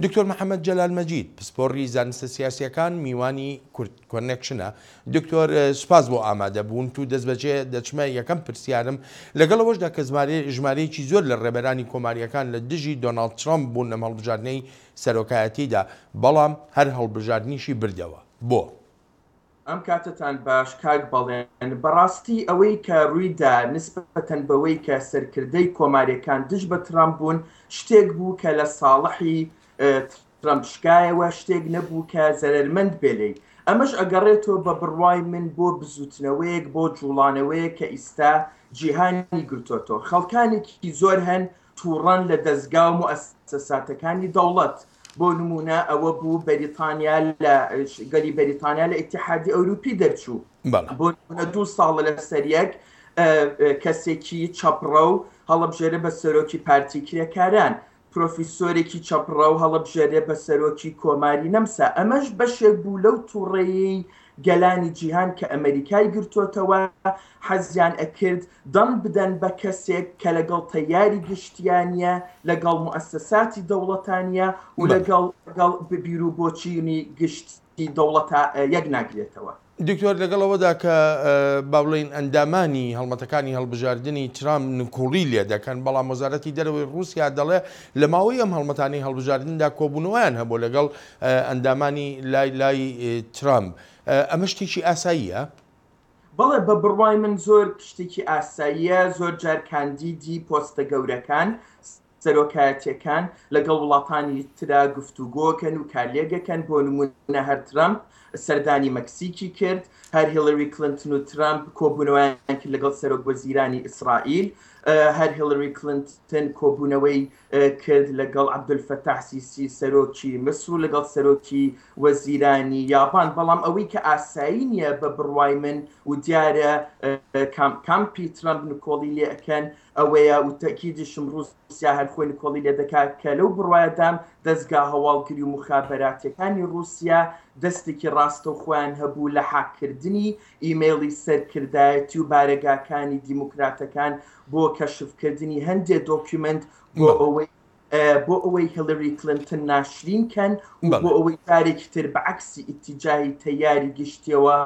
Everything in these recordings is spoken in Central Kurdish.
دکتۆر محەمەد جەلال مەجید پسپۆڕی زانستە سیاسیەکان میوانی کورد کۆنێکشنە. دکتۆر سوپاس بۆ ئامادەبوون و دەستبەجێ دەچمە یەکەم پرسیارم لەگەڵەوەشدا کە ژمارەیەکی زۆر لە ڕێبەرانی کۆماریەکان لە دژی دۆناڵد ترەمپ بوون لە هەڵبژاردنەی سەرۆکایەتیدا، بەڵام هەر هەڵبژاردنیشی بردەوە. بۆ ئەم کاتتان باش کاک بەڵێن بەڕاستی ئەوەی کە ڕوویدا نسبەتەن بەوەی کە سەرکردەی کۆماریەکان دژ بە ترەمپ بوون شتێک بوو کە لە ساڵحی ترەمپ شکایەوە، شتێک نەبوو کە زەرمەند بێلەی. ئەمەش ئەگەڕێتەوە بە بڕوای من بۆ بزوتنەوەیەک بۆ جوڵانەوەیە کە ئیستا جیهانی گرتوۆتەوە. خەڵکانێکی زۆر هەن تووڕەن لە دەستگا و موسساتەکانی دەوڵەت. بۆ نمونە ئەوە بوو بەریتانیا لە گەلی بەریتانیا لە ئیتیحادی ئەوروپی دەرچوو. بۆ نمونە 2 ساڵ لە سەریەک کەسێکی چەپڕە و هەڵەبژێرە بە سەرۆکی پارتی کرێکاران، پرۆفیسۆرێکی چەپڕە و هەڵەبژێرێ بە سەرۆکی کۆماری نەمسا. ئەمەش بەشێک بوو لەو تووڕەیەی گەلانی جیهان کە ئەمریکای گرتوۆتەوە حەزیان ئەکرد دەم بدەن بە کەسێک کە لەگەڵ تەیاری گشتیانە، لەگەڵ موسساتی دەوڵەتانە و لەگەڵ بیر و بۆچینی گشتی دەوڵەتە یەک ناگرێتەوە. دکتۆر لەگەڵەوەدا کە باڵین ئەندامانی هەڵمەتەکانی هەڵبژاردننی ترامپ نکوڵی لێ دەکەن، بەڵام وەزارەتی دەرەوەی رووسیا دەڵێ لە ماوەی ئەم هەڵمەتانی هەڵبژاردندا کۆبوونەوەیان هەبوو لەگەڵ ئەندامانی لای ترامپ. ئەمە شتێکی ئاساییە؟ بەڵێ بە بڕوای من زۆر شتێکی ئاساییە. زۆر جار کاندیدی پۆستە گەورەکان سەرۆکایەتیەکان لەگەڵ وڵاتانی ترا گفتوگۆکەن و کارلێگەکەن. بۆ نمونە هەر ترەمپ سەردانی مەکسیکی کرد، هەر هیلاری کلینتن و ترامپ کۆبوونەوەیان کرد لەگەڵ سەرۆک وەزیرانی ئیسرائیل، هەر هیلاری کلینتن کۆبوونەوەی کرد لەگەڵ عەبدولفەتاح سیسی سەرۆکی مسر و لەگەڵ سەرۆکی وەزیرانی یابان. بەڵام ئەوەی کە ئاسایی نییە بە بڕوای من و دیارە کامپی ترەمپ نکۆڵی لێ ئەکەن ئەوەیە و تەکیدیشم رووسیا هەر خۆی نکۆڵی لێ دەکات کە لەو بڕوایەدام دەستگا هەواڵگری و مخابەراتیەکانی رووسیا دەستێکی ڕاستەوخۆیان هەبوو لە حاکردنی ئیمێڵی سەرکردایەتی و بارەگاکانی دیموکراتەکان بۆ کەشفکردنی هەندێک دۆکیومنت بۆ ئەوەی هیلاری کلینتن ناشرینکەن و بۆ ئەوەی جارێکی تر بەعکسی ئیتیجاهی تەیاری گشتیەوە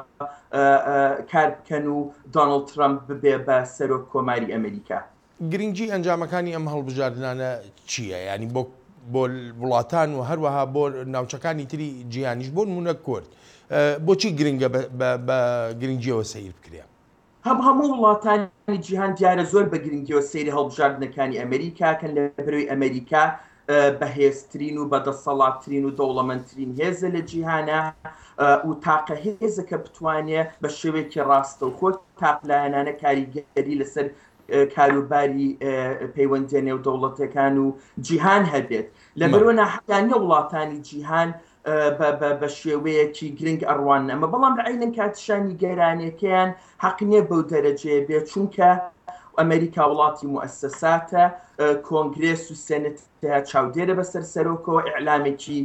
کار بکەن و دۆناڵد ترەمپ ببێ بە سەرۆک کۆماری ئەمریکا. گرنگی ئەنجامەکانی ئەم هەڵبژاردنانە چییە؟ ینی بۆ وڵاتان و هەروەها بۆ ناوچەکانی تری جیهانیش بۆ نمونە کورد بۆچی گرنگە بە گرنگیەوە سیر بکرێ؟ هەموو وڵاتانی جیهان دیارە زۆر بە گرنگیەوە سەیری هەڵبژاردنەکانی ئەمریکاکەن لە بەرەوەی ئەمریکا بەهێزترین و بەدەسەڵاتترین و دەوڵەمەندترین هێزە لە جیهانە و تاقە هێزەکە بتوانێت بە شێوەیەکی ڕاستەوخۆ تاقلایەنانە کاریگەری لەسەر کاروباری پەیوەندیە نێو دەوڵەتەکان و جیهان هەبێت. لەبەرەوە ناحەقانیە وڵاتانی جیهان بە شێوەیەکی گرنگ ئەڕوان ئەمە، بەڵام لە عینەن کاتیشانی گەرانەکەیان حەق نییە بەو دەرەجەیە بێت، چونکە ئەمریکا وڵاتی موسساتە، کۆنگرێس و سێنێت چاودێرە بەسەر سەرۆکەوە، ئیعلامێکی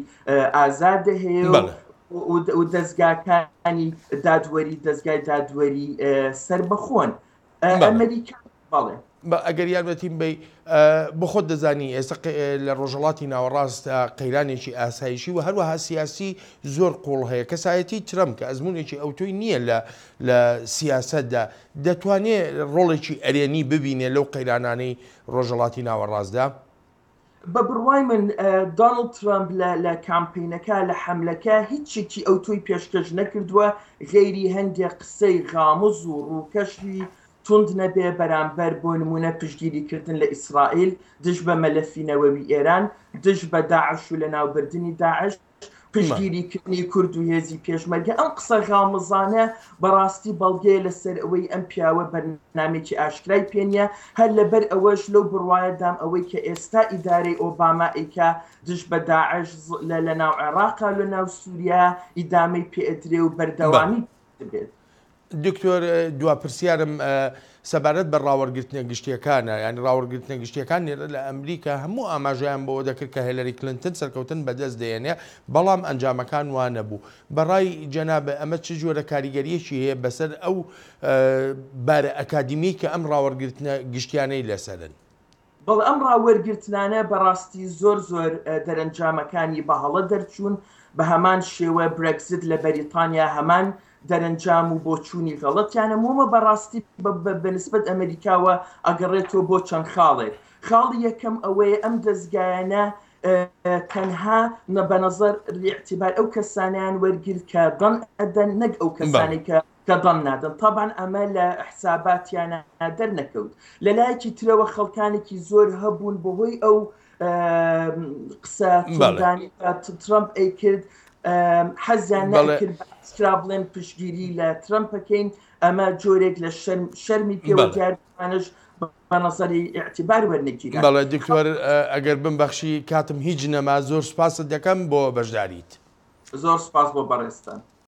ئازادە هەیە و دەستگاکانی دادوەری دەستگای دادوەری سەربەخۆن. ئەمریکا بەڵێ ئەگەر یارمەتیم بی بۆ خۆت دەزانی ئێستا لە ڕۆژهڵاتی ناوەڕاستە قەیرانێکی ئاسایشی و هەروەها سیاسی زۆر قوڵ هەیە. کەسایەتی ترەمپ کە ئەزمونێکی ئەوتۆی نییە لە سیاسەتدا دەتوانێت ڕۆڵێکی ئەرێنی ببینێ لەو قەیرانانەی ڕۆژهڵاتی ناوەڕاستدا؟ بە بڕوای من دۆناڵد ترەمپ لە کامپینەکە لە حەملەکە هیچێکی ئەوتۆی پێشکەش نەکردووە غەیری هەندێک قسەی غامز و ڕووکەشی تند نەبێ بەرامبەر بۆ نمونە پشتگیریکردن لە ئیسرائیل دژ بە مەلەفینەوەوی ئێران، دژ بە داعش و لە ناوبردننی داعش، پشتگیریکردنی کورد و هێزی پێشمەرگە. ئەم قسە غامزانە بەڕاستی بەڵگەیە لەسەر ئەوەی ئەم پیاوە بەرنامێکی ئاشکرای پێنیە، هەر لەبەر ئەوەش لەو بڕوایەدام ئەوەی کە ئێستا ئیدارەی ئۆباما ئەیکا دژ بە داعش لە ناو عێراقا لە ناو سووریا ئیدامەی پێئدرێ و بەردەوامی بێت. دکتۆر دوا پرسیارم سەبارەت بە ڕاوەرگرتنە گشتیەکانە، ینی ڕاوەرگرتنە گشتیەکان لە ئەمریکا هەموو ئاماژەیان بەوە دەکرد کە هیلاری کلینتن سەرکەوتن بەدەست دێنێ، بەڵام ئەنجامەکان وان نەبوو. بەڕای جەنابە ئەمە چ جۆرە کاریگەریەکی هەیە بەسەر ئەو بارە ئەکادیمی کە ئەم ڕاوەرگرتنە گشتیانەی لەسەرن؟ بەڵێ ئەم ڕاوەرگرتنانە بەڕاستی زۆر دەرەنجامەکانی بەهەڵە دەرچوون بە هەمان شێوە برێکزت لە بەریتانیا هەمان دەرەنجام و بۆچوونی غەڵەتیانە مۆمە بەڕاستی بەنسبەت ئەمریکاوە ئەگەڕێتەوە بۆ چەند خاڵێک. خاڵی یەکەم ئەوەیە ئەم دەستگایانە تەنها بەنەزەر لاعتیبار ئەو کەسانیان وەرگرت کە دەن ئەدەن نەک ئەو کەسانی کە دەن نادەن. طبعاً ئەمە لە حساباتیانە دەرنەکەوت. لە لایەکی ترەوە خەڵکانێکی زۆر هەبوون بەهۆی ئەو قسە ترەمپ ئەیکرد حەزیان نەکرد کرا بڵێن پشتگیری لە ترەمپەکەین. ئەمە جۆرێک لە شەرمی پێوە دیارانش بەنەزەری ئیعتیبار وەرنەگیرا. بەڵێ دکتۆر ئەگەر بمبەخشی کاتم هیچ نەما زۆر سوپاست دەکەم بۆ بەشداریت. زۆر سوپاس بۆ بەڕێستان.